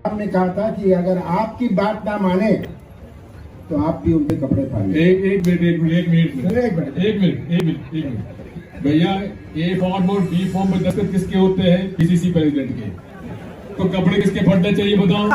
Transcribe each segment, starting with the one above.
आपने कहा था कि अगर आपकी बात ना माने तो आप भी उनके कपड़े फाड़िए। एक मिनट भैया, ए फॉर्म और बी फॉर्म में दस्तखत किसके होते हैं? पीसीसी प्रेसिडेंट के। तो कपड़े किसके फटने चाहिए बताओ।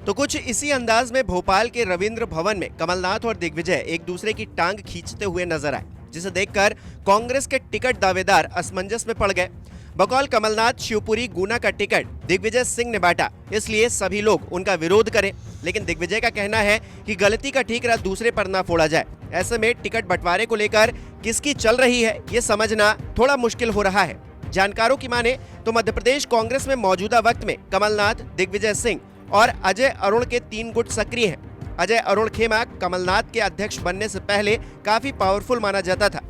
तो कुछ इसी अंदाज में भोपाल के रविंद्र भवन में कमलनाथ और दिग्विजय एक दूसरे की टांग खींचते हुए नजर आए, जिसे देखकर कांग्रेस के टिकट दावेदार असमंजस में पड़ गए। बकौल कमलनाथ शिवपुरी गुना का टिकट दिग्विजय सिंह ने बांटा, इसलिए सभी लोग उनका विरोध करें। लेकिन दिग्विजय का कहना है कि गलती का ठीकरा दूसरे पर ना फोड़ा जाए। ऐसे में टिकट बंटवारे को लेकर किसकी चल रही है ये समझना थोड़ा मुश्किल हो रहा है। जानकारों की माने तो मध्य प्रदेश कांग्रेस में मौजूदा वक्त में कमलनाथ, दिग्विजय सिंह और अजय अरुण के 3 गुट सक्रिय हैं। अजय अरुण खेमा कमलनाथ के अध्यक्ष बनने से पहले काफी पावरफुल माना जाता था।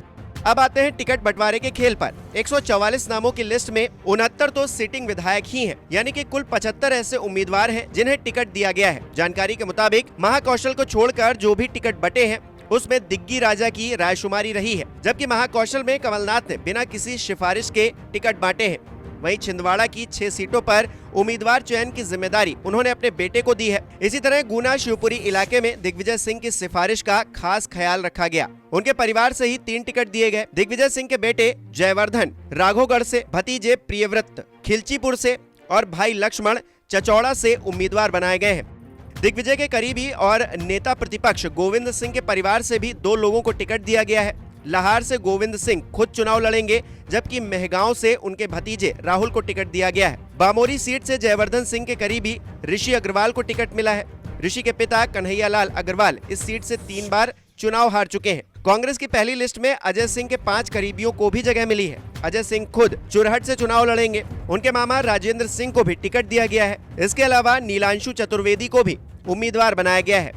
अब आते हैं टिकट बंटवारे के खेल पर। 144 नामों की लिस्ट में 69 तो सिटिंग विधायक ही हैं, यानी कि कुल 75 ऐसे उम्मीदवार हैं जिन्हें टिकट दिया गया है। जानकारी के मुताबिक महाकौशल को छोड़कर जो भी टिकट बटे हैं उसमें दिग्गी राजा की रायशुमारी रही है, जबकि महाकौशल में कमलनाथ ने बिना किसी सिफारिश के टिकट बांटे हैं। वहीं छिंदवाड़ा की 6 सीटों पर उम्मीदवार चयन की जिम्मेदारी उन्होंने अपने बेटे को दी है। इसी तरह गुना शिवपुरी इलाके में दिग्विजय सिंह की सिफारिश का खास ख्याल रखा गया। उनके परिवार से ही 3 टिकट दिए गए। दिग्विजय सिंह के बेटे जयवर्धन राघोगढ़ से, भतीजे प्रियव्रत खिलचीपुर से और भाई लक्ष्मण चचौड़ा से उम्मीदवार बनाए गए हैं। दिग्विजय के करीबी और नेता प्रतिपक्ष गोविंद सिंह के परिवार से भी 2 लोगों को टिकट दिया गया है। लाहौर से गोविंद सिंह खुद चुनाव लड़ेंगे, जबकि मेहगांव से उनके भतीजे राहुल को टिकट दिया गया है। बामोरी सीट से जयवर्धन सिंह के करीबी ऋषि अग्रवाल को टिकट मिला है। ऋषि के पिता कन्हैयालाल अग्रवाल इस सीट से 3 बार चुनाव हार चुके हैं। कांग्रेस की पहली लिस्ट में अजय सिंह के 5 करीबियों को भी जगह मिली है। अजय सिंह खुद चुरहट से चुनाव लड़ेंगे। उनके मामा राजेंद्र सिंह को भी टिकट दिया गया है। इसके अलावा नीलांशु चतुर्वेदी को भी उम्मीदवार बनाया गया है।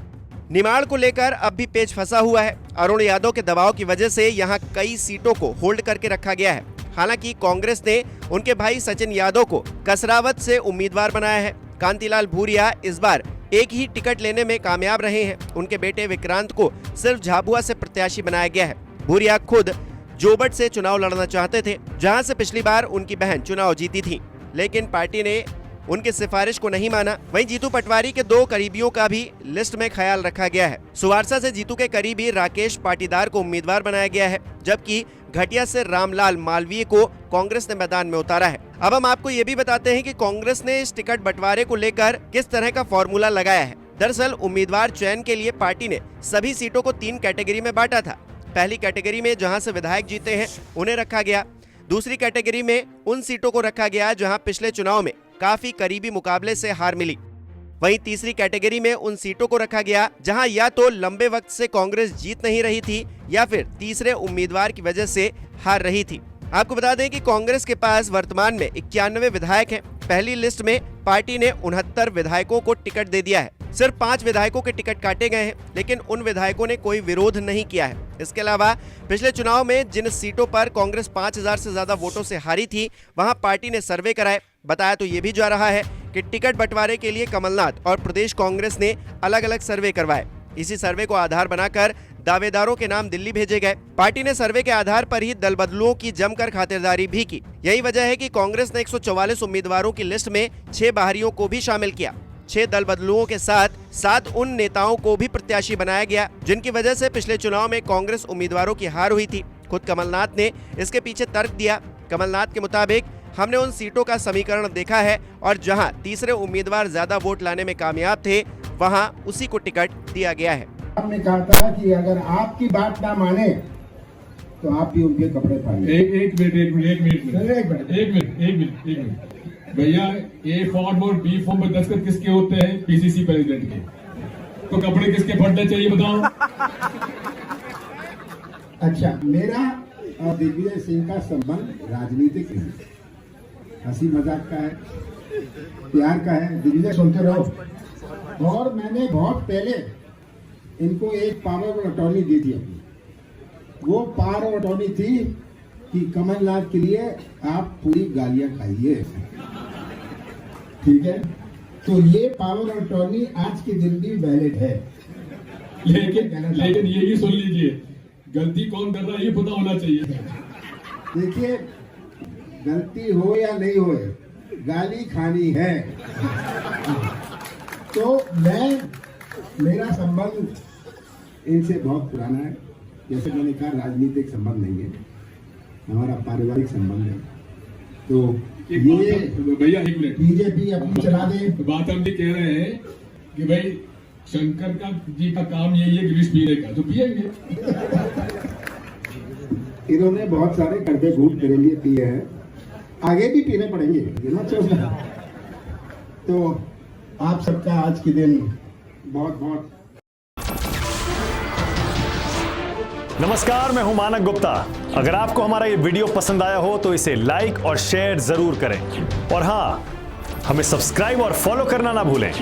निमाड़ को लेकर अब भी पेच फंसा हुआ है। अरुण यादव के दबाव की वजह से यहां कई सीटों को होल्ड करके रखा गया है। हालांकि कांग्रेस ने उनके भाई सचिन यादव को कसरावत से उम्मीदवार बनाया है। कांतिलाल भूरिया इस बार एक ही टिकट लेने में कामयाब रहे हैं। उनके बेटे विक्रांत को सिर्फ झाबुआ से प्रत्याशी बनाया गया है। भूरिया खुद जोबट से चुनाव लड़ना चाहते थे, जहां से पिछली बार उनकी बहन चुनाव जीती थी, लेकिन पार्टी ने उनकी सिफारिश को नहीं माना। वहीं जीतू पटवारी के 2 करीबियों का भी लिस्ट में ख्याल रखा गया है। सुवारसा से जीतू के करीबी राकेश पाटीदार को उम्मीदवार बनाया गया है, जबकि घटिया से रामलाल मालवीय को कांग्रेस ने मैदान में उतारा है। अब हम आपको ये भी बताते हैं कि कांग्रेस ने इस टिकट बंटवारे को लेकर किस तरह का फॉर्मूला लगाया है। दरअसल उम्मीदवार चयन के लिए पार्टी ने सभी सीटों को 3 कैटेगरी में बांटा था। पहली कैटेगरी में जहां से विधायक जीते हैं उन्हें रखा गया। दूसरी कैटेगरी में उन सीटों को रखा गया जहां पिछले चुनाव में काफी करीबी मुकाबले से हार मिली। वहीं तीसरी कैटेगरी में उन सीटों को रखा गया जहां या तो लंबे वक्त से कांग्रेस जीत नहीं रही थी या फिर तीसरे उम्मीदवार की वजह से हार रही थी। आपको बता दें कि कांग्रेस के पास वर्तमान में 91 विधायक हैं। पहली लिस्ट में पार्टी ने 69 विधायकों को टिकट दे दिया है। सिर्फ 5 विधायकों के टिकट काटे गए हैं, लेकिन उन विधायकों ने कोई विरोध नहीं किया है। इसके अलावा पिछले चुनाव में जिन सीटों पर कांग्रेस 5000 से ज्यादा वोटों से हारी थी, वहां पार्टी ने सर्वे कराए। बताया तो ये भी जा रहा है कि टिकट बंटवारे के लिए कमलनाथ और प्रदेश कांग्रेस ने अलग अलग सर्वे करवाए। इसी सर्वे को आधार बनाकर दावेदारों के नाम दिल्ली भेजे गए। पार्टी ने सर्वे के आधार पर ही दल बदलुओं की जमकर खातिरदारी भी की। यही वजह है कि कांग्रेस ने 144 उम्मीदवारों की लिस्ट में 6 बाहरियों को भी शामिल किया। 6 दल बदलुओं के साथ 7 उन नेताओं को भी प्रत्याशी बनाया गया जिनकी वजह से पिछले चुनाव में कांग्रेस उम्मीदवारों की हार हुई थी। खुद कमलनाथ ने इसके पीछे तर्क दिया। कमलनाथ के मुताबिक हमने उन सीटों का समीकरण देखा है और जहां तीसरे उम्मीदवार ज्यादा वोट लाने में कामयाब थे, वहां उसी को टिकट दिया गया है। आपने कहा था कि अगर आपकी बात ना माने तो आप भी उनके कपड़े फाड़िए। एक मिनट भैया, ए फॉर्म और बी फॉर्म में दस्तखत किसके होते हैं? पीसीसी प्रेसिडेंट के। तो कपड़े किसके फटने चाहिए बताओ। अच्छा, मेरा और दिग्विजय सिंह का संबंध राजनीतिक नहीं, हंसी मजाक का है, प्यार का है। दिग्विजय सुनते रहो। और मैंने बहुत पहले इनको एक पावर ऑफ अटॉर्नी दी थी अपनी। वो पावर ऑफ अटॉर्नी थी कि कमलनाथ के लिए आप पूरी गालियां खाइए, ठीक है? तो ये पावर ऑफ अटॉर्नी आज के दिन भी वैलिड है। लेकिन ये भी सुन लीजिए, गलती कौन कर रहा है ये पता होना चाहिए। देखिए, गलती हो या नहीं हो, गाली खानी है। तो मेरा संबंध इनसे बहुत पुराना है। जैसे मैंने कहा, राजनीतिक संबंध नहीं है, हमारा पारिवारिक संबंध है। तो ये भैया एक मिनट, बीजेपी अपनी चला दे। बात हम भी कह रहे हैं कि भाई शंकर का जी का काम यही है कि विष पीने का, तो पिएंगे। इन्होंने बहुत सारे कड़वे घूट मेरे लिए पिए हैं, आगे भी पीने पड़ेंगे, ये मत सोचना। तो आप सबका आज के दिन बहुत बहुत नमस्कार, मैं हूं मानक गुप्ता। अगर आपको हमारा ये वीडियो पसंद आया हो तो इसे लाइक और शेयर जरूर करें, और हां, हमें सब्सक्राइब और फॉलो करना ना भूलें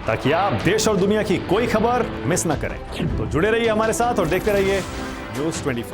ताकि आप देश और दुनिया की कोई खबर मिस ना करें। तो जुड़े रहिए हमारे साथ और देखते रहिए News 24।